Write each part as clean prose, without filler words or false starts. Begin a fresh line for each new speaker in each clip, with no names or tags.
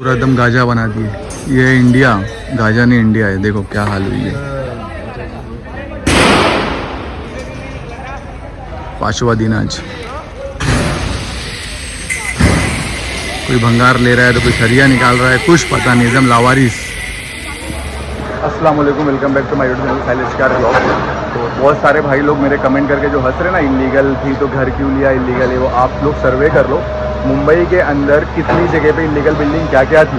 पूरा एकदम गाजा बना दिए। ये है इंडिया, गाजा नहीं इंडिया है। देखो क्या हाल हुई है। 5वां दिन आज। कोई भंगार ले रहा है तो कोई सरिया निकाल रहा है, कुछ पता नहीं, एकदम लावारिस। अस्सलाम वालेकुम, welcome back to my YouTube channel silence car vlog. तो बहुत सारे भाई लोग मेरे कमेंट करके जो हंस रहे ना, इलीगल थी तो घर क्यों लिया, इलीगल है वो। आप लोग सर्वे कर लो, मुंबई के अंदर कितनी जगह पे इलीगल बिल्डिंग क्या क्या थी।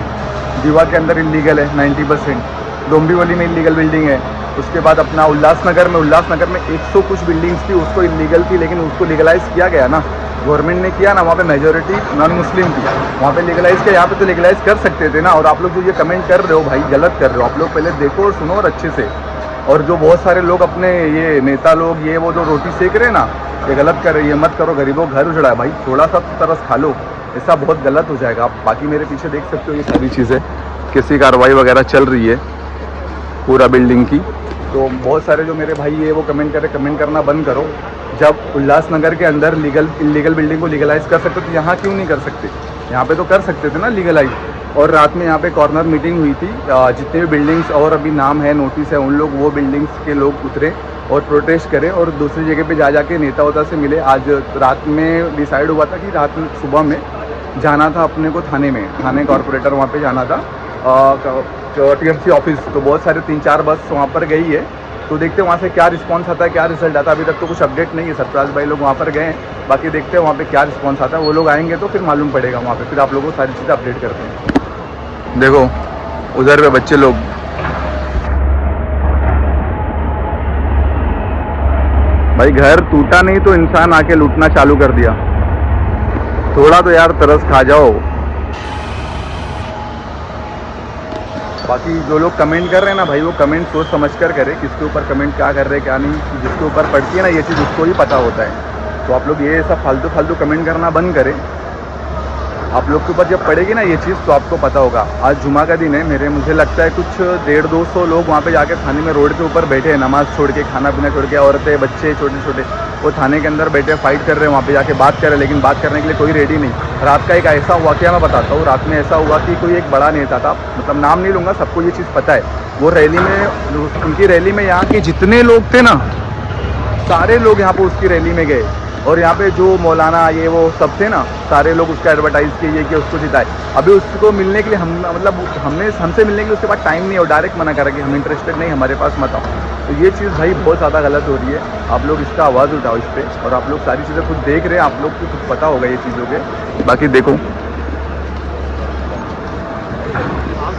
दीवा के अंदर इलीगल है 90%, डोंबिवली में इलीगल बिल्डिंग है। उसके बाद अपना उल्लासनगर में 100 कुछ बिल्डिंग्स थी, उसको इलीगल थी, लेकिन उसको लीगलाइज़ किया गया ना, गवर्नमेंट ने किया ना। वहाँ पे मेजोरिटी नॉन मुस्लिम थी, वहाँ पे लीगलाइज़ किया, यहाँ पे तो लीगलाइज़ कर सकते थे ना। और आप लोग जो ये कमेंट कर रहे हो भाई, गलत कर रहे हो। आप लोग पहले देखो और सुनो और अच्छे से। और जो बहुत सारे लोग अपने ये नेता लोग ये वो जो रोटी सेक रहे हैं ना, ये गलत कर रहे हैं। ये मत करो, गरीबों घर उजड़ा है भाई, थोड़ा सा तरस खा लो, ऐसा बहुत गलत हो जाएगा। आप बाकी मेरे पीछे देख सकते हो ये सारी चीज़ें, किसी कार्रवाई वगैरह चल रही है पूरा बिल्डिंग की। तो बहुत सारे जो मेरे भाई ये वो कमेंट कर रहे, कमेंट करना बंद करो। जब उल्लासनगर के अंदर इलीगल बिल्डिंग को लीगलाइज़ कर सकते तो यहाँ क्यों नहीं कर सकते? यहाँ पे तो कर सकते थे ना लीगलाइज। और रात में यहाँ पे कॉर्नर मीटिंग हुई थी, जितने भी बिल्डिंग्स और अभी नाम है नोटिस है उन लोग, वो बिल्डिंग्स के लोग उतरे और प्रोटेस्ट करें और दूसरी जगह पे जा के नेता वोता से मिले। आज रात में डिसाइड हुआ था कि रात सुबह में जाना था अपने को थाने कॉर्पोरेटर वहाँ पे जाना था, TMC ऑफिस। तो बहुत सारे 3-4 बस वहाँ पर गई है, तो देखते हैं वहाँ से क्या रिस्पांस आता है, क्या रिजल्ट आता है। अभी तक तो कुछ अपडेट नहीं है, सरफराज भाई लोग वहाँ पर गए हैं, बाकी देखते हैं वहाँ पे क्या रिस्पांस आता है। वो लोग आएंगे तो फिर मालूम पड़ेगा वहाँ पे, फिर आप लोगों को सारी चीज़ें अपडेट करते हैं। देखो उधर पे बच्चे लोग, भाई घर टूटा नहीं तो इंसान आके लूटना चालू कर दिया। थोड़ा तो यार तरस खा जाओ। बाकी जो लोग कमेंट कर रहे हैं ना भाई, वो कमेंट सोच समझ कर करें, किसके ऊपर कमेंट क्या कर रहे हैं क्या नहीं। जिसके ऊपर पड़ती है ना ये चीज़, उसको ही पता होता है। तो आप लोग ये सब फालतू कमेंट करना बंद करें। आप लोग के ऊपर जब पड़ेगी ना ये चीज़ तो आपको पता होगा। आज जुमा का दिन है, मुझे लगता है कुछ 150-200 लोग वहाँ पे जाके थाने में रोड के ऊपर बैठे हैं, नमाज़ छोड़ के, खाना पीना छोड़ के, औरतें बच्चे छोटे छोटे वो थाने के अंदर बैठे फाइट कर रहे हैं, वहाँ पे जाके बात कर रहे हैं, लेकिन बात करने के लिए कोई रेडी नहीं। रात का एक ऐसा हुआ, क्या मैं बताता हूँ, रात में ऐसा हुआ कि कोई एक बड़ा नेता था, मतलब नाम नहीं लूँगा, सबको ये चीज़ पता है। वो रैली में, उनकी रैली में यहाँ के जितने लोग थे ना, सारे लोग यहाँ पर उसकी रैली में गए। और यहाँ पे जो मौलाना ये वो सब थे ना, सारे लोग उसका एडवर्टाइज़ किए, ये कि उसको जिताए। अभी उसको मिलने के लिए हमसे मिलने के लिए उसके पास टाइम नहीं है, और डायरेक्ट मना करा कि हम इंटरेस्टेड नहीं, हमारे पास मत आओ। तो ये चीज़ भाई बहुत ज़्यादा गलत हो रही है। आप लोग इसका आवाज़ उठाओ इस पर, और आप लोग सारी चीज़ें खुद देख रहे हैं, आप लोग को कुछ पता होगा ये चीज़ों के। बाकी देखो,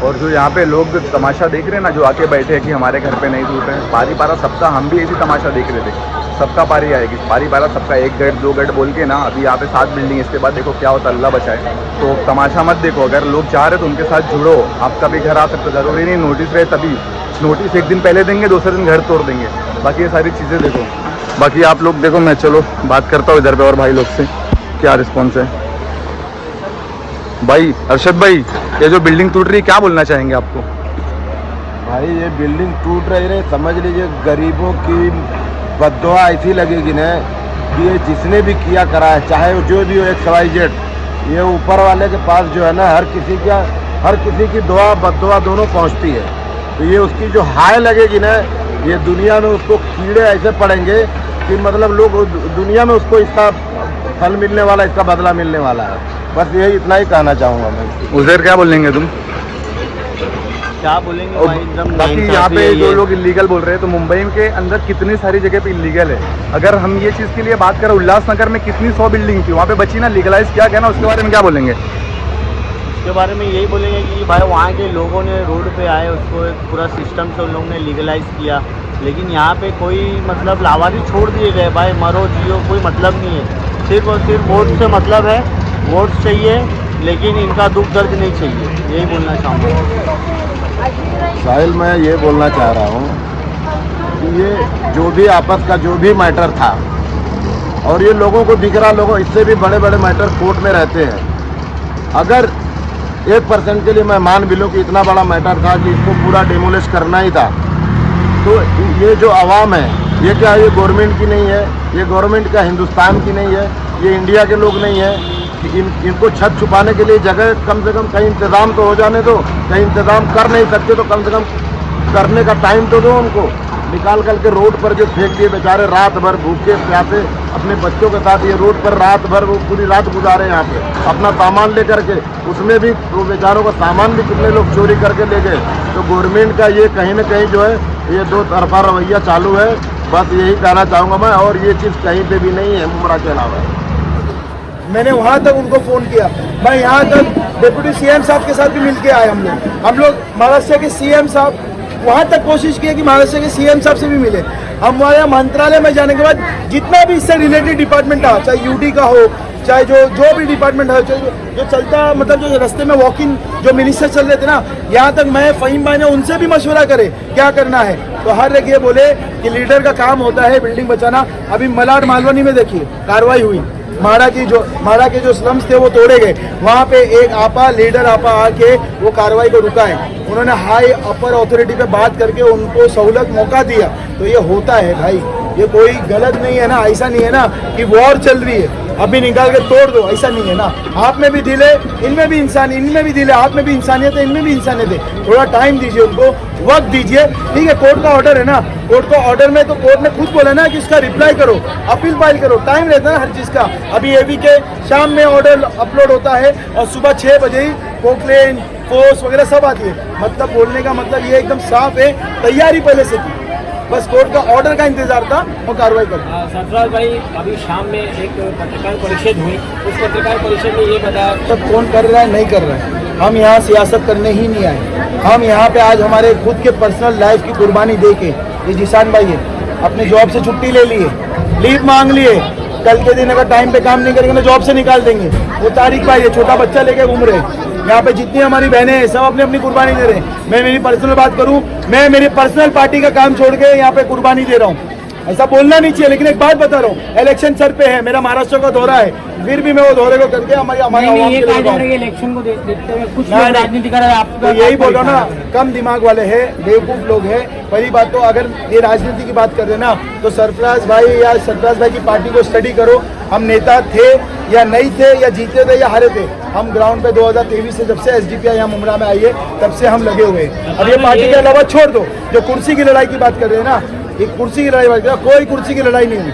और जो यहाँ पे लोग तमाशा देख रहे हैं ना, जो आके बैठे हैं कि हमारे घर पे नहीं टूट रहे हैं, पारी पारा सबका, हम भी ऐसी तमाशा देख रहे थे, सबका पारी आएगी, पारी पारा सबका, 1 गढ़ 2 गढ़ बोल के ना। अभी यहाँ पे 7 बिल्डिंग, इसके बाद देखो क्या होता है, अल्लाह बचाए। तो तमाशा मत देखो, अगर लोग चाह रहे तो उनके साथ जुड़ो, आपका भी घर आ सकता है। ज़रूरी नहीं नोटिस रहे तभी, नोटिस एक दिन पहले देंगे, दूसरे दिन घर तोड़ देंगे। बाकी ये सारी चीज़ें देखो। बाकी आप लोग देखो, मैं चलो बात करता हूँ इधर पे और भाई लोग से क्या रिस्पॉन्स है। भाई अरशद भाई, ये जो बिल्डिंग टूट रही है क्या बोलना चाहेंगे आपको?
भाई ये बिल्डिंग टूट रही है, समझ लीजिए गरीबों की बद्दुआ ऐसी लगेगी ना कि ये जिसने भी किया करा है, चाहे जो भी हो, XYZ, ये ऊपर वाले के पास जो है ना, हर किसी की दुआ बद्दुआ दोनों पहुंचती है। तो ये उसकी जो हाय लगेगी ना, ये दुनिया में उसको कीड़े ऐसे पड़ेंगे कि मतलब लोग दुनिया में उसको इसका फल मिलने वाला, इसका बदला मिलने वाला है। बस यही इतना ही कहना चाहूँगा मैं।
उधर क्या बोलेंगे तुम?
क्या बोलेंगे भाई, एकदम
बाकी यहाँ पे जो लोग इलीगल बोल रहे हैं, तो मुंबई के अंदर कितनी सारी जगह पे इलीगल है। अगर हम ये चीज़ के लिए बात करें, उल्लासनगर में कितनी 100 बिल्डिंग थी, वहाँ पे बची ना, लीगलाइज किया गया ना, उसके बारे में क्या बोलेंगे?
उसके बारे में यही बोलेंगे कि भाई वहाँ के लोगों ने रोड पे आए, उसको एक पूरा सिस्टम से उन लोगों ने लीगलाइज किया, लेकिन यहाँ पे कोई मतलब लावारी छोड़ दिए गए। भाई मरो जियो, कोई मतलब नहीं है, सिर्फ और सिर्फ वोट से मतलब है, वोट चाहिए, लेकिन इनका दुख दर्द नहीं चाहिए। यही बोलना चाहूँगा।
साहिल, मैं ये बोलना चाह रहा हूँ कि ये जो भी आपस का जो भी मैटर था, और ये लोगों को दिख रहा, लोगों इससे भी बड़े बड़े मैटर कोर्ट में रहते हैं। अगर 1% के लिए मैं मान भी लूँ कि इतना बड़ा मैटर था कि इसको पूरा डिमोलिश करना ही था, तो ये जो आवाम है, ये क्या ये गवर्नमेंट की नहीं है, ये गवर्नमेंट का हिंदुस्तान की नहीं है, ये इंडिया के लोग नहीं है, इनको छत छुपाने के लिए जगह कम से कम कहीं इंतज़ाम तो हो जाने दो। कहीं इंतज़ाम कर नहीं सकते तो कम से कम करने का टाइम तो दो उनको। निकाल करके रोड पर जो फेंक दिए बेचारे, रात भर भूखे प्यासे अपने बच्चों के साथ ये रोड पर रात भर वो पूरी रात गुजारे यहाँ पे अपना सामान ले करके। उसमें भी वो बेचारों का सामान भी कितने लोग चोरी करके ले गए। तो गवर्नमेंट का ये कहीं ना कहीं जो है ये दो तरफा रवैया चालू है। बस यही कहना चाहूँगा मैं, और ये चीज़ कहीं पे भी नहीं है मुमरा के अलावा।
मैंने वहाँ तक उनको फ़ोन किया, मैं यहाँ तक डिप्टी सीएम साहब के साथ भी मिल के आए। हम लोग महाराष्ट्र के सीएम साहब वहाँ तक कोशिश की कि महाराष्ट्र के सीएम साहब से भी मिले। हमारे मंत्रालय में जाने के बाद जितना भी इससे रिलेटेड डिपार्टमेंट था, चाहे यूडी का हो, चाहे जो भी डिपार्टमेंट है, जो चलता मतलब जो रास्ते में वॉकिंग जो मिनिस्टर चल रहे थे ना, यहाँ तक मैं फ़हीम भाई ने उनसे भी मशवरा करे क्या करना है। तो हर एक ये बोले कि लीडर का काम होता है बिल्डिंग बचाना। अभी मलाड मालवनी में देखिए कार्रवाई हुई, माड़ा के जो स्लम्स थे वो तोड़े गए। वहाँ पे एक आपा लीडर आपा आके वो कार्रवाई को रुका है। उन्होंने हाई अपर अथॉरिटी पे बात करके उनको सहूलत मौका दिया। तो ये होता है भाई, ये कोई गलत नहीं है ना। ऐसा नहीं है ना कि वॉर चल रही है अभी निकाल के तोड़ दो, ऐसा नहीं है ना। आप में भी दिल है, इनमें भी इंसान, इनमें भी दिल है, आप में भी इंसानियत है, इनमें भी इंसानियत है। थोड़ा टाइम दीजिए उनको, वक्त दीजिए। ठीक है, कोर्ट का ऑर्डर है ना, कोर्ट का ऑर्डर में तो कोर्ट ने खुद बोला ना कि इसका रिप्लाई करो, अपील फाइल करो। टाइम रहता है ना हर चीज़ का। अभी एवी के शाम में ऑर्डर अपलोड होता है और सुबह 6 बजे ही पोकलेन फोर्स वगैरह सब आती है। मतलब बोलने का मतलब ये एकदम साफ है, तैयारी पहले से की, बस कोर्ट का ऑर्डर का इंतजार था और कार्रवाई कर।
सरफराज भाई, अभी शाम में एक पत्रकार परिषद हुई, उस पत्रकार परिषद में ये बताया
तब कौन कर रहा है नहीं कर रहा है। हम यहाँ सियासत करने ही नहीं आए। हम यहाँ पे आज हमारे खुद के पर्सनल लाइफ की कुर्बानी दे के, ये जिसान भाई है अपने जॉब से छुट्टी ले लिए, लीव मांग लिए, कल के दिन अगर टाइम पे काम नहीं करेंगे तो जॉब से निकाल देंगे। वो तारिक भाई है छोटा बच्चा लेके घूम रहे। यहाँ पे जितनी हमारी बहनें हैं सब अपनी अपनी कुर्बानी दे रहे हैं। मैं मेरी पर्सनल बात करूँ, मैं मेरी पर्सनल पार्टी का काम छोड़ के यहाँ पे कुर्बानी दे रहा हूँ। ऐसा बोलना नहीं चाहिए, लेकिन एक बात बता रहा हूँ, इलेक्शन सर पे है, मेरा महाराष्ट्र का दौरा है, फिर भी मैं वो दौरे को करके हमारे
इलेक्शन को देखते हुए कुछ राजनीति कर रहे हैं।
तो यही बोल रहा हूँ ना, कम दिमाग वाले हैं, बेवकूफ़ लोग हैं। पहली बात तो अगर ये राजनीति की बात कर रहे हैं ना, तो सरफराज भाई की पार्टी को स्टडी करो। हम नेता थे या नहीं थे, या जीते थे या हारे थे, हम ग्राउंड पे 2023 से जब से एसडीपीआई यहाँ मुमरा में आई है तब से हम लगे हुए हैं। अब ये पार्टी के अलावा छोड़ दो, जो कुर्सी की लड़ाई की बात कर रहे हैं ना, एक कुर्सी की लड़ाई बात कर, कोई कुर्सी की लड़ाई नहीं हुई,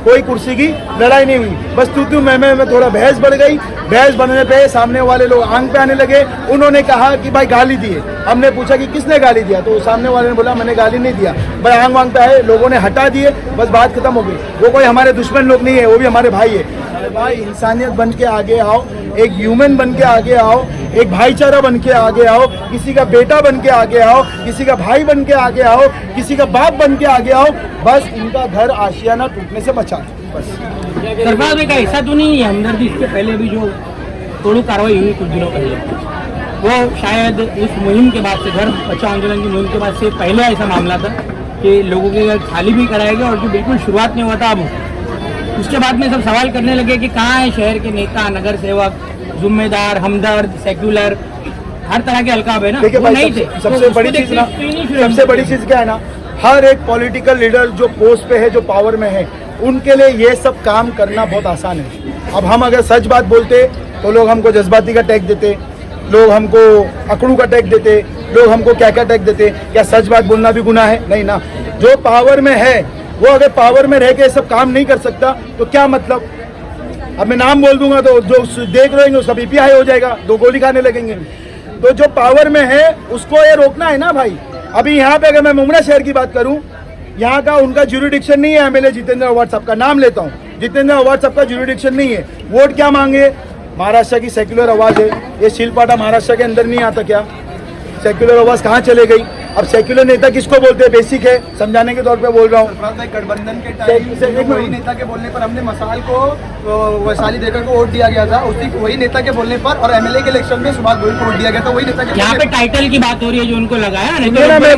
कोई कुर्सी की लड़ाई नहीं हुई। बस तू मैं थोड़ा बहस बढ़ गई। बहस बढ़ने पे सामने वाले लोग आंख पे आने लगे। उन्होंने कहा कि भाई गाली दिए। हमने पूछा कि किसने गाली दिया, तो सामने वाले ने बोला मैंने गाली नहीं दिया। भाई आंख वांग पे आए, लोगों ने हटा दिए, बस बात खत्म हो गई। वो कोई हमारे दुश्मन लोग नहीं है, वो भी हमारे भाई है। भाई इंसानियत बन के आगे आओ, एक ह्यूमन बन के आगे आओ, एक भाईचारा बन के आगे आओ, किसी का बेटा बन के आगे आओ, किसी का भाई बन के आगे आओ, किसी का बाप बन के आगे आओ। बस इनका घर आशियाना टूटने से बचा, बस।
सरफराज भाई का ऐसा तो नहीं है हमदर्दी, इसके पहले भी जो तोड़ू कार्रवाई हुई कुछ दिनों पहले, वो शायद उस मुहिम के बाद से, घर बचाओ आंदोलन की मुहिम के बाद से पहले ऐसा मामला था कि लोगों के घर खाली भी कराया गया और जो बिल्कुल शुरुआत नहीं हुआ था, अब उसके बाद में सब सवाल करने लगे कि कहाँ है शहर के नेता, नगर सेवक, जिम्मेदार, हमदर्द, सेक्युलर, हर तरह के अलकाब है ना, वो नहीं थे।
सबसे बड़ी चीज क्या है ना, हर एक पॉलिटिकल लीडर जो पोस्ट पे है, जो पावर में है, उनके लिए ये सब काम करना बहुत आसान है। अब हम अगर सच बात बोलते तो लोग हमको जज्बाती का टैग देते, लोग हमको अकड़ू का टैग देते, लोग हमको क्या क्या टैग देते। क्या सच बात बोलना भी गुनाह है? नहीं ना। जो पावर में है वो अगर पावर में रह के सब काम नहीं कर सकता तो क्या मतलब। अब मैं नाम बोल दूंगा तो जो देख रहे हैं उसका बीपी हाई हो जाएगा, 2 गोली खाने लगेंगे। तो जो पावर में है उसको ये रोकना है ना भाई। अभी यहाँ पे अगर मैं मुमरा शहर की बात करूँ, यहाँ का उनका ज्यूरिडिक्शन नहीं है। एमएलए जितेंद्र अवार्ड साहब का नाम लेता हूँ, जितेंद्र अवार्ड साहब का ज्यूरिडिक्शन नहीं है। वोट क्या मांगे? महाराष्ट्र की सेक्युलर आवाज़ है, ये शिलपाटा महाराष्ट्र के अंदर नहीं आता क्या? सेक्युलर आवाज़ कहाँ चले गई? अब सेक्युलर नेता किसको बोलते हैं? बेसिक है, समझाने के तौर पे बोल रहा हूँ।
गठबंधन के टाइम से वही नेता के बोलने पर हमने मसाल को वैशाली देकर को वोट दिया गया था, उसी वही नेता के बोलने पर, और एमएलए के इलेक्शन में सुभाष गोयल को वोट दिया गया था, वही नेता के।
यहाँ पे टाइटल की बात हो रही है जो उनको लगाया,
मैं बोल रहा हूँ मैं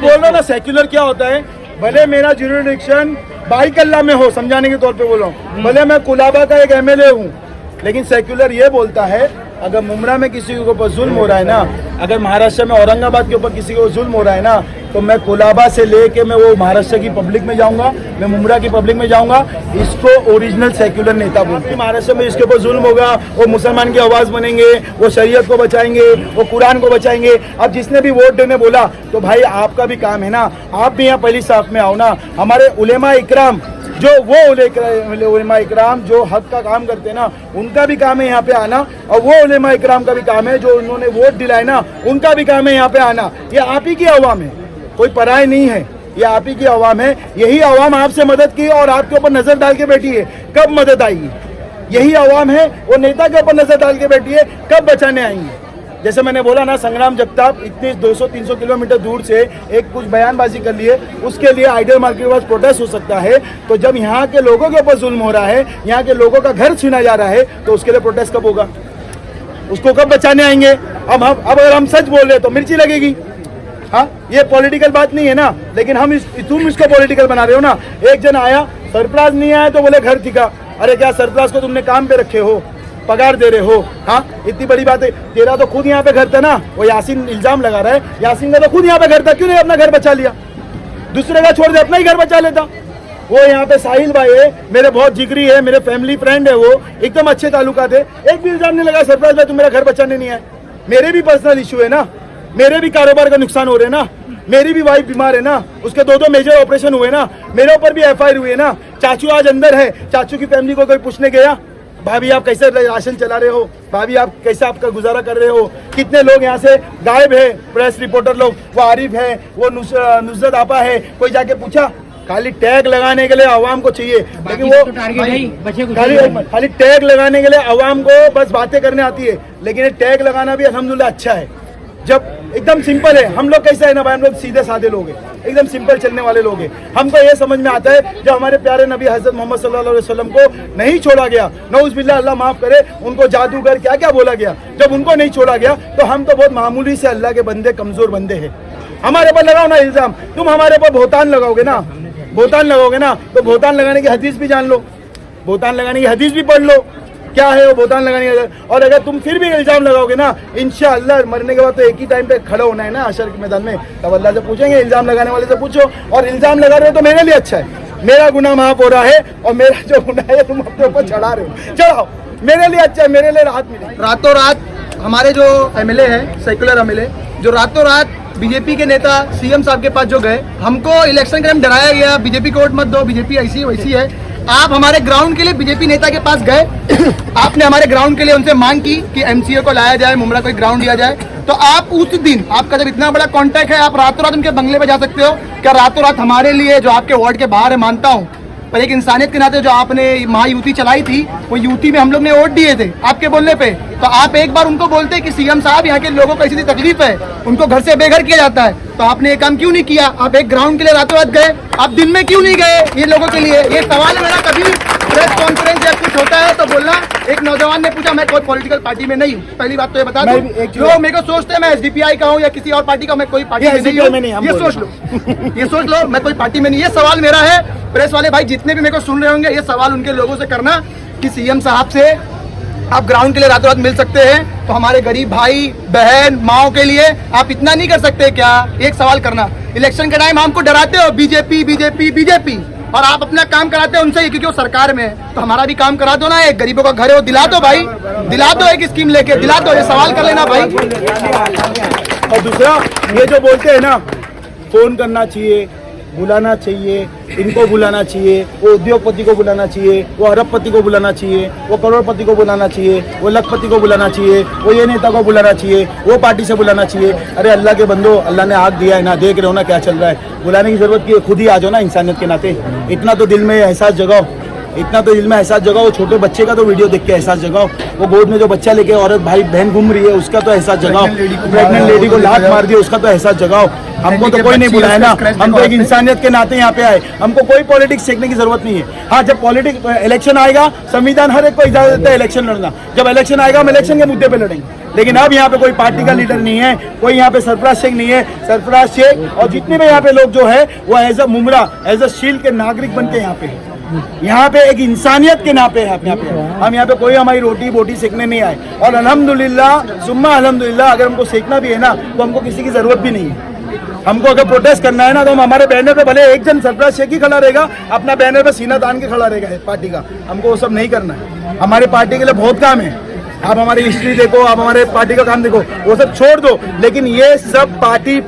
बोल रहा हूँ ना, सेक्युलर क्या होता है? भले मेरा ज्यूरिडिक्शन बाईकल्ला में हो, समझाने के तौर पे बोल रहा हूँ, भले मैं कुलाबा का एक एमएलए हूँ, लेकिन सेक्युलर ये बोलता है अगर मुमरा में किसी के ऊपर जुल्म हो रहा है ना, अगर महाराष्ट्र में औरंगाबाद के ऊपर किसी को जुल्म हो रहा है ना, तो मैं कोलाबा से लेके मैं वो महाराष्ट्र की पब्लिक में जाऊंगा, मैं मुमरा की पब्लिक में जाऊंगा, इसको ओरिजिनल सेक्युलर नेता बोलते हैं। महाराष्ट्र में इसके ऊपर जुल्म होगा, वो मुसलमान की आवाज़ बनेंगे, वो शरीयत को बचाएंगे, वो कुरान को बचाएंगे। अब जिसने भी वोट देने बोला तो भाई आपका भी काम है ना, आप भी यहाँ पहली साफ में आओ ना। हमारे उलेमा इकराम जो वो उलेमा इकराम जो हक का काम करते हैं ना, उनका भी काम है यहाँ पे आना, और वो उलेमा इकराम का भी काम है जो उन्होंने वोट दिलाए ना, उनका भी काम है यहाँ पे आना। ये आप ही की आवाम है, कोई पराय नहीं है, ये आप ही की आवाम है। यही आवाम आपसे मदद की और आपके ऊपर नजर डाल के बैठी है, कब मदद आएगी? यही आवाम है वो नेता के ऊपर नजर डाल के बैठी है, कब बचाने आएंगे? जैसे मैंने बोला ना, संग्राम जगताप इतने 200-300 किलोमीटर दूर से एक कुछ बयानबाजी कर लिए, उसके लिए आइडियल मार्केट के पास प्रोटेस्ट हो सकता है। तो जब यहाँ के लोगों के ऊपर जुल्म हो रहा है, यहाँ के लोगों का घर छीना जा रहा है, तो उसके लिए प्रोटेस्ट कब होगा? उसको कब बचाने आएंगे? अब अगर हम सच बोल रहे तो मिर्ची लगेगी। हाँ, ये पॉलिटिकल बात नहीं है ना, लेकिन तुम इसको पॉलिटिकल बना रहे हो ना। एक जन आया, सरफराज नहीं आया तो बोले घर ठिका। अरे क्या सरफराज को तुमने काम पे रखे हो, पगार दे रहे हो? हाँ, इतनी बड़ी बात है। तेरा तो खुद यहाँ पे घर था ना, वो यासीन इल्जाम लगा रहा है, यासीन का तो खुद यहाँ पे घर था, क्यों नहीं अपना घर बचा लिया? दूसरे का छोड़ दे, अपना ही घर बचा लेता। वो यहाँ पे साहिल भाई है, मेरे बहुत जिगरी है, मेरे फैमिली फ्रेंड है, वो एकदम अच्छे ताल्लुकात है, एक भी इल्जाम नहीं लगा सरफराज भाई तुम मेरा घर बचाने नहीं आए। मेरे भी पर्सनल इशू है ना, मेरे भी कारोबार का नुकसान हो रहे ना, मेरी भी वाइफ बीमार है ना, उसके 2 मेजर ऑपरेशन हुए ना, मेरे ऊपर भी FIR हुई है ना। चाचू आज अंदर है, चाचू की फैमिली को कोई पूछने गया? भाभी आप कैसे राशन चला रहे हो, भाभी आप कैसे आपका गुजारा कर रहे हो? कितने लोग यहाँ से गायब है, प्रेस रिपोर्टर लोग, वो आरिफ है, वो नुसरत आपा है, कोई जाके पूछा? खाली टैग लगाने के लिए आवाम को चाहिए, लेकिन वो खाली टैग लगाने के लिए आवाम को बस बातें करने आती है। लेकिन ये टैग लगाना भी अल्हम्दुलिल्लाह अच्छा है, जब एकदम सिंपल है। हम लोग कैसे है ना भाई, हम लोग सीधे साधे लोग हैं, एकदम सिंपल चलने वाले लोग हैं। हमको ये समझ में आता है, जब हमारे प्यारे नबी हजरत मोहम्मद सल्लल्लाहु अलैहि वसल्लम को नहीं छोड़ा गया, नऊज़ुबिल्लाह, अल्लाह माफ करे, उनको जादूगर क्या क्या बोला गया, जब उनको नहीं छोड़ा गया तो हम तो बहुत मामूली से अल्लाह के बंदे, कमजोर बंदे हैं। हमारे पर लगाओ ना इल्जाम, तुम हमारे पर भोतान लगाओगे ना, भोतान लगाओगे ना, तो भोतान लगाने की हदीस भी जान लो, भोतान लगाने की हदीस भी पढ़ लो, क्या है वो भोतान लगाने का। और अगर तुम फिर भी इल्जाम लगाओगे ना, इंशाअल्लाह मरने के बाद तो एक ही टाइम पे खड़ा होना है ना हशर के मैदान में, तब अल्लाह से पूछेंगे, इल्जाम लगाने वाले से पूछो। और इल्जाम लगा रहे हो तो मेरे लिए अच्छा है, मेरा गुनाह माफ हो रहा है, और मेरा जो गुनाह है तुम अपने ऊपर चढ़ा रहे हो, चढ़ाओ, मेरे लिए अच्छा है, मेरे लिए राहत मिलेगी।
रातों रात हमारे जो MLA है, सेक्युलर MLA, जो रातों रात बीजेपी के नेता CM साहब के पास जो गए, हमको इलेक्शन के टाइम डराया गया, बीजेपी को वोट मत दो, बीजेपी ऐसी है वैसी है। आप हमारे ग्राउंड के लिए बीजेपी नेता के पास गए, आपने हमारे ग्राउंड के लिए उनसे मांग की कि MCA को लाया जाए, मुमरा को एक ग्राउंड दिया जाए। तो आप उस दिन, आपका जब इतना बड़ा कॉन्टैक्ट है, आप रातों रात उनके बंगले पे जा सकते हो क्या? रातों रात हमारे लिए, जो आपके वार्ड के बाहर है, मानता हूँ, पर एक इंसानियत के नाते जो आपने महायुति चलाई थी, वो युति में हम लोग ने वोट दिए थे आपके बोलने पे। तो आप एक बार उनको बोलते कि CM साहब यहाँ के लोगों को ऐसी तकलीफ है, उनको घर से बेघर किया जाता है, तो आपने ये काम क्यों नहीं किया? आप एक ग्राउंड के लिए रातों रात गए, आप दिन में क्यों नहीं गए ये लोगों के लिए? ये सवाल है मेरा। कभी प्रेस कॉन्फ्रेंस या कुछ होता है तो बोलना। एक नौजवान ने पूछा, मैं कोई पॉलिटिकल पार्टी में नहीं हूँ, पहली बात तो ये बता दूं। लोग मेरे को सोचते हैं मैं SDPI का हूँ या किसी और पार्टी का, मैं कोई पार्टी में नहीं हूँ, ये सोच लो, ये सोच लो, मैं कोई पार्टी में नहीं। ये सवाल मेरा है, प्रेस वाले भाई जितने भी मेरे को सुन रहे होंगे, ये सवाल उनके लोगों से करना कि CM साहब से आप ग्राउंड के लिए रातों रात मिल सकते हैं, तो हमारे गरीब भाई बहन माओ के लिए आप इतना नहीं कर सकते क्या? एक सवाल करना। इलेक्शन के टाइम हमको डराते हो बीजेपी बीजेपी बीजेपी, और आप अपना काम कराते हो उनसे ही, क्योंकि वो सरकार में है। तो हमारा भी काम करा दो ना, एक गरीबों का घर है वो दिला दो भाई, दिला दो, एक स्कीम लेके दिला दो, ये सवाल कर लेना भाई।
और दूसरा, ये जो बोलते हैं ना, फोन करना चाहिए, बुलाना चाहिए, इनको बुलाना चाहिए, वो उद्योगपति को बुलाना चाहिए, वो अरबपति को बुलाना चाहिए, वो करोड़पति को बुलाना चाहिए, वो लखपति को बुलाना चाहिए, वो ये नेता को बुलाना चाहिए, वो पार्टी से बुलाना चाहिए। अरे अल्लाह के बंदो, अल्लाह ने आग दिया है ना, देख रहे हो ना क्या चल रहा है, बुलाने की जरूरत की खुद ही आ जाओ ना इंसानियत के नाते। इतना तो दिल में एहसास जगाओ, इतना तो दिल में एहसास जगाओ। छोटे बच्चे का तो वीडियो देख के एहसास जगाओ, वो गोद में जो बच्चा लेके औरत भाई बहन घूम रही है उसका तो एहसास जगाओ, प्रेग्नेंट लेडी को लात मार दिया उसका तो एहसास जगाओ। हमको तो कोई नहीं बुलाया ना, हम तो एक इंसानियत के नाते यहाँ पे आए, हमको कोई पॉलिटिक्स सीखने की जरूरत नहीं है। हाँ, जब पॉलिटिक्स इलेक्शन आएगा, संविधान हर एक को इजाजत देता है इलेक्शन लड़ना, जब इलेक्शन आएगा हम इलेक्शन के मुद्दे पे लड़ेंगे। लेकिन अब यहाँ पे कोई पार्टी का लीडर नहीं है, कोई यहाँ पे सरफराज शेख नहीं है। सरफराज शेख और जितने भी यहाँ पे लोग जो है वो एज अ मुमरा, एज अ शील के नागरिक बन के यहाँ पे है, यहाँ पे एक इंसानियत के नाते है। हम यहाँ पे कोई हमारी रोटी बोटी सेकने नहीं आए, और अल्हम्दुलिल्लाह सुम्मा अल्हम्दुलिल्लाह, अगर हमको सेकना भी है ना तो हमको किसी की जरूरत भी नहीं है। हमको अगर प्रोटेस्ट करना है ना तो हम हमारे बैनर पे भले एक जन सरफराज शेख ही खड़ा रहेगा, अपना बैनर पे सीना तान के खड़ा रहेगा पार्टी का। हमको वो सब नहीं करना है। हमारी पार्टी के लिए बहुत काम है। आप हमारी हिस्ट्री देखो, आप हमारे पार्टी का काम देखो, वो सब छोड़ दो। लेकिन ये सब पार्टी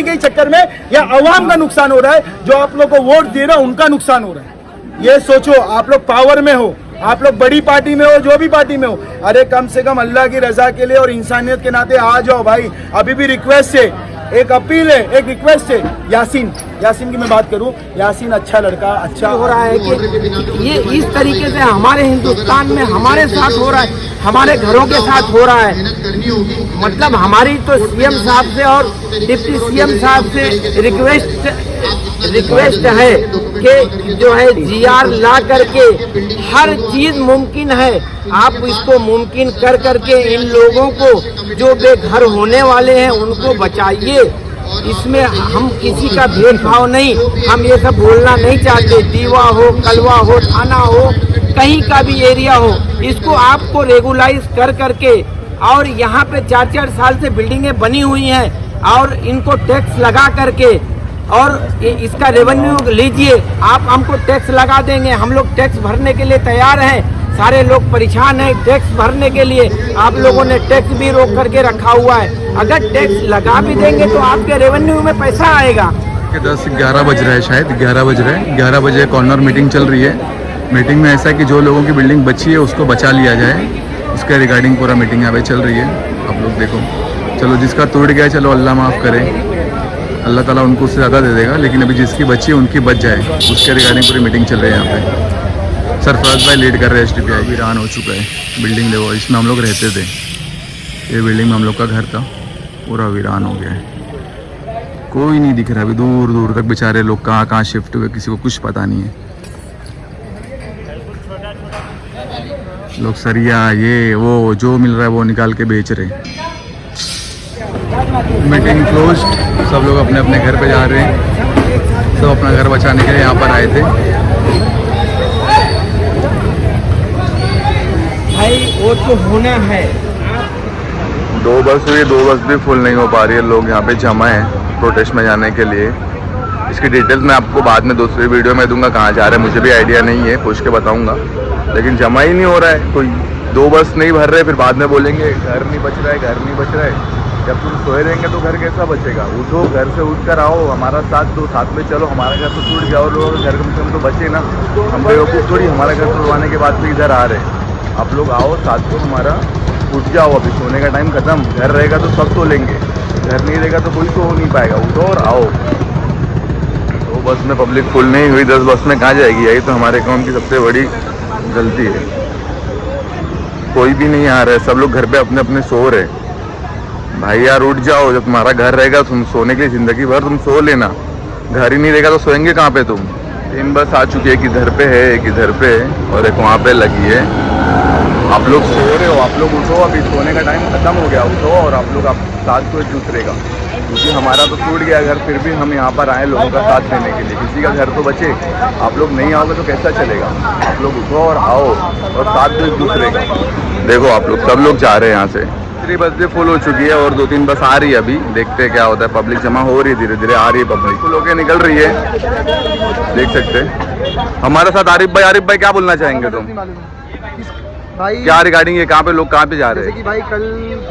के ही चक्कर में या अवाम का नुकसान हो रहा है। जो आप लोग को वोट दे रहा है उनका नुकसान हो रहा है। ये सोचो, आप लोग पावर में हो, आप लोग बड़ी पार्टी में हो, जो भी पार्टी में हो, अरे कम से कम अल्लाह की रजा के लिए और इंसानियत के नाते आ जाओ भाई। अभी भी रिक्वेस्ट है, एक अपील है, एक रिक्वेस्ट है। यासीन की मैं बात करूं, यासीन अच्छा लड़का, अच्छा
हो रहा है कि ये इस तरीके से हमारे हिंदुस्तान में हमारे साथ हो रहा है, हमारे घरों के साथ हो रहा है। मतलब हमारी तो सीएम साहब से और डिप्टी सीएम साहब से रिक्वेस्ट है कि जो है जीआर ला करके हर चीज मुमकिन है, आप इसको मुमकिन कर करके इन लोगों को जो बेघर होने वाले हैं उनको बचाइए। इसमें हम किसी का भेदभाव नहीं, हम ये सब बोलना नहीं चाहते। दीवा हो, कलवा हो, थाना हो, कहीं का भी एरिया हो, इसको आपको रेगुलाइज कर करके, और यहाँ पे 4-4 साल से बिल्डिंगें बनी हुई हैं और इनको टैक्स लगा करके और इसका रेवेन्यू लीजिए। आप हमको टैक्स लगा देंगे, हम लोग टैक्स भरने के लिए तैयार हैं। सारे लोग परेशान हैं टैक्स भरने के लिए। आप लोगों ने टैक्स भी रोक करके रखा हुआ है। अगर टैक्स लगा भी देंगे तो आपके रेवेन्यू में पैसा आएगा।
10-11 बज रहा है, शायद 11 बज रहे हैं। 11 बजे कॉर्नर मीटिंग चल रही है। मीटिंग में ऐसा है कि जो लोगों की बिल्डिंग बची है उसको बचा लिया जाए, उसके रिगार्डिंग पूरा मीटिंग यहाँ पे चल रही है। आप लोग देखो, चलो जिसका टूट गया चलो अल्लाह माफ़ करे, अल्लाह ताला उनको उससे ज़्यादा दे देगा। लेकिन अभी जिसकी बची है उनकी बच जाए, उसके रिगार्डिंग पूरी मीटिंग चल रही है यहाँ पे। सरफराज भाई लीड कर रहे हैं। STPI वीरान हो चुका है। बिल्डिंग देखो, इसमें हम लोग रहते थे। ये बिल्डिंग में हम लोग का घर था, पूरा वीरान हो गया है। कोई नहीं दिख रहा अभी, दूर दूर तक बेचारे लोग कहाँ शिफ्ट हुए, किसी को कुछ पता नहीं है। लोग सरिया ये वो जो मिल रहा है वो निकाल के बेच रहे। मीटिंग क्लोज, सब लोग अपने अपने घर पे जा रहे हैं। सब अपना घर बचाने के लिए यहाँ पर आए थे।
भाई वो तो होना है।
2 बस हुई, 2 बस भी फुल नहीं हो पा रही है। लोग यहाँ पे जमा हैं प्रोटेस्ट में जाने के लिए। इसकी डिटेल्स मैं आपको बाद में दूसरी वीडियो में दूंगा, कहाँ जा रहे हैं मुझे भी आइडिया नहीं है, पूछ के बताऊंगा। लेकिन जमा ही नहीं हो रहा है, कोई 2 बस नहीं भर रहे, फिर बाद में बोलेंगे घर नहीं बच रहा है, घर नहीं बच रहा है। जब तुम सोए रहेंगे तो घर कैसा बचेगा? उठो, घर से उठ कर आओ, हमारा साथ दो, साथ में चलो। हमारा घर तो टूट गया और लोगों का घर कम से कम तो बचे ना। हम बेवकूफ़ थोड़ी हमारा घर तोड़वाने के बाद फिर इधर आ रहे हैं। आप लोग आओ साथ को, हमारा उठ जाओ। अभी सोने का टाइम खत्म। घर रहेगा तो सब सो लेंगे, घर नहीं रहेगा तो कोई सो नहीं पाएगा। उठो और आओ। तो बस में पब्लिक फुल नहीं हुई, 10 बस में कहाँ जाएगी? यही तो हमारे काम की सबसे बड़ी गलती है। कोई भी नहीं आ रहा है, सब लोग घर पे अपने अपने सो रहे। भाई यार उठ जाओ, जब तुम्हारा घर रहेगा तुम सोने के लिए ज़िंदगी भर तुम सो लेना। घर ही नहीं रहेगा तो सोएंगे कहाँ पे तुम? 3 बस आ चुकी है, एक इधर पे है, एक इधर पे और एक वहाँ पे लगी है। आप लोग सो रहे हो, आप लोग उठो, अभी सोने का टाइम खत्म हो गया। उठो और आप लोग साथ को एक दूसरे का, क्योंकि हमारा तो टूट गया घर, फिर भी हम यहाँ पर आए लोगों का साथ देने के लिए। किसी का घर तो बचे। आप लोग नहीं आओगे तो कैसा चलेगा? आप लोग उठो और आओ और साथ दो एक दूसरे का। देखो आप लोग सब लोग जा रहे हैं यहाँ से। 3 बस भी फुल हो चुकी है और 2-3 बस आ रही है। अभी देखते हैं क्या होता है। पब्लिक जमा हो रही है, धीरे धीरे आ रही है पब्लिक। फुल होके निकल रही है, देख सकते हैं। हमारे साथ आरिफ भाई क्या बोलना चाहेंगे तुम?
भाई
क्या रिगार्डिंग ये कहाँ पे लोग कहाँ पे जा रहे
जैसे
हैं?
कि भाई कल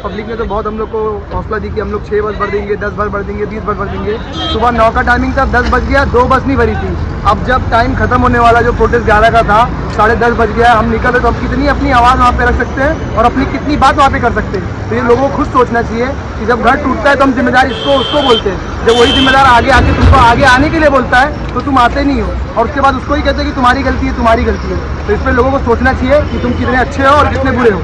पब्लिक ने तो बहुत हम लोग को हौसला दी कि हम लोग 6 बस भर देंगे, 10 बस भर देंगे, 20 बस भर देंगे। सुबह 9 का टाइमिंग था, 10 बज गया, 2 बस नहीं भरी थी। अब जब टाइम खत्म होने वाला, जो प्रोटेस्ट 11 का था, 10:30 बज गया, हम निकले तो हम कितनी अपनी आवाज़ वहाँ पे रख सकते हैं और अपनी कितनी बात वहाँ पे कर सकते हैं। तो ये लोगों को खुद सोचना चाहिए कि जब घर टूटता है तो हम जिम्मेदार इसको उसको बोलते हैं। जब वही जिम्मेदार आगे आके तुमको आगे आने के लिए बोलता है तो तुम आते नहीं हो, और उसके बाद उसको ही कहते हैं कि तुम्हारी गलती है, तुम्हारी गलती है। तो इस पर लोगों को सोचना चाहिए कि तुम कितने अच्छे हो और कितने बुरे हो।